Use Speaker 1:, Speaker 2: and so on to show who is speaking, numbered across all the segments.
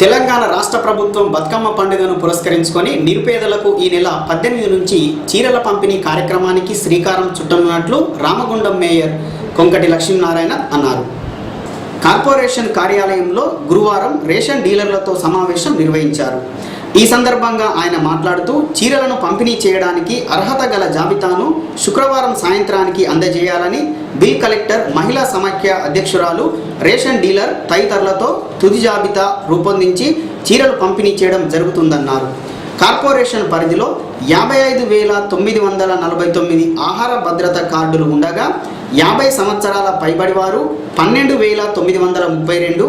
Speaker 1: తెలంగాణ రాష్ట్ర ప్రభుత్వం బతుకమ్మ పండుగను పురస్కరించుకొని నిరుపేదలకు ఈ నెల 18 నుంచి చీరల పంపిణీ కార్యక్రమానికి శ్రీకారం చుట్టనున్నట్లు రామగుండం మేయర్ కొంకటి లక్ష్మీనారాయణ అన్నారు. కార్పొరేషన్ కార్యాలయంలో గురువారం రేషన్ డీలర్లతో సమావేశం నిర్వహించారు. ఈ సందర్భంగా ఆయన మాట్లాడుతూ చీరలను పంపిణీ చేయడానికి అర్హత గల జాబితాను శుక్రవారం సాయంత్రానికి అందజేయాలని బిల్ కలెక్టర్ మహిళా సమాఖ్య అధ్యక్షురాలు రేషన్ డీలర్ తదితరులతో తుది జాబితా రూపొందించి చీరలు పంపిణీ చేయడం జరుగుతుందన్నారు. కార్పొరేషన్ పరిధిలో 55,949 ఆహార భద్రత కార్డులు ఉండగా 50 సంవత్సరాల పైబడి వారు 12,932,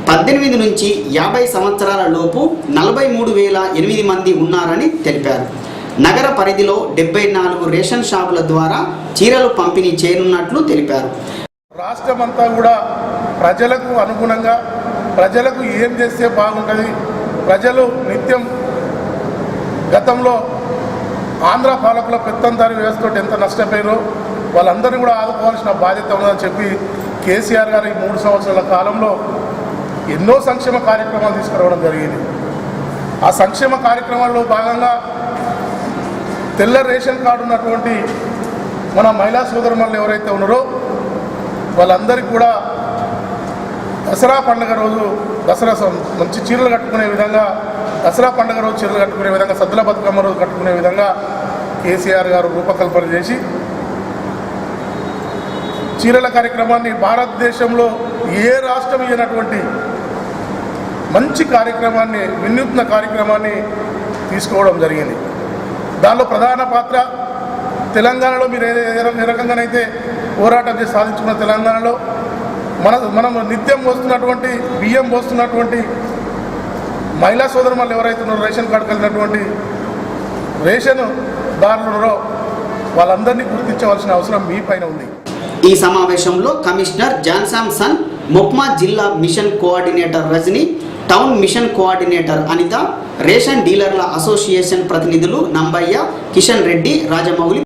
Speaker 1: 18 నుంచి 50 సంవత్సరాల లోపు 43,008 మంది ఉన్నారని తెలిపారు. నగర పరిధిలో 74 రేషన్ షాపుల ద్వారా చీరలు పంపిణీ చేయనున్నట్లు తెలిపారు.
Speaker 2: రాష్ట్రమంతా కూడా ప్రజలకు అనుగుణంగా ప్రజలకు ఏం చేస్తే బాగుంటుంది, ప్రజలు నిత్యం గతంలో ఆంధ్ర పాలకుల పెత్తందారి వ్యవస్థతో ఎంత నష్టపోయారో వాళ్ళందరినీ కూడా ఆదుకోవాల్సిన బాధ్యత ఉందని చెప్పి కేసీఆర్ గారు ఈ 3 సంవత్సరాల కాలంలో ఎన్నో సంక్షేమ కార్యక్రమాలు తీసుకురావడం జరిగింది. ఆ సంక్షేమ కార్యక్రమాల్లో భాగంగా తెల్ల రేషన్ కార్డు ఉన్నటువంటి మన మహిళా సోదరులు ఎవరైతే ఉన్నారో వాళ్ళందరికీ కూడా దసరా పండుగ రోజు మంచి చీరలు కట్టుకునే విధంగా, దసరా పండుగ రోజు చీరలు కట్టుకునే విధంగా, సద్దుల బతుకమ్మ రోజు కట్టుకునే విధంగా కేసీఆర్ గారు రూపకల్పన చేసి చీరల కార్యక్రమాన్ని భారతదేశంలో ఏ రాష్ట్రం ఇవ్వనటువంటి మంచి కార్యక్రమాన్ని, వినూత్న కార్యక్రమాన్ని తీసుకోవడం జరిగింది. దానిలో ప్రధాన పాత్ర తెలంగాణలో మీరు ఏ రకంగానైతే పోరాటం చేసి సాధించుకున్న తెలంగాణలో మనం నిత్యం పోస్తున్నటువంటి బియ్యం పోస్తున్నటువంటి మహిళా సోదరులు ఎవరైతే ఉన్నారో, రేషన్ కార్డు కలిగినటువంటి రేషన్ దారులు ఉన్నారో వాళ్ళందరినీ గుర్తించవలసిన అవసరం మీ పైన ఉంది.
Speaker 1: ఈ సమావేశంలో కమిషనర్ జాన్సామ్సన్, మొప్మా జిల్లా mission coordinator Rajani, town mission coordinator Anitha, ration డీలర్ల అసోసియేషన్ ప్రతినిధులు నంబయ్య, కిషన్ రెడ్డి, రాజమౌళి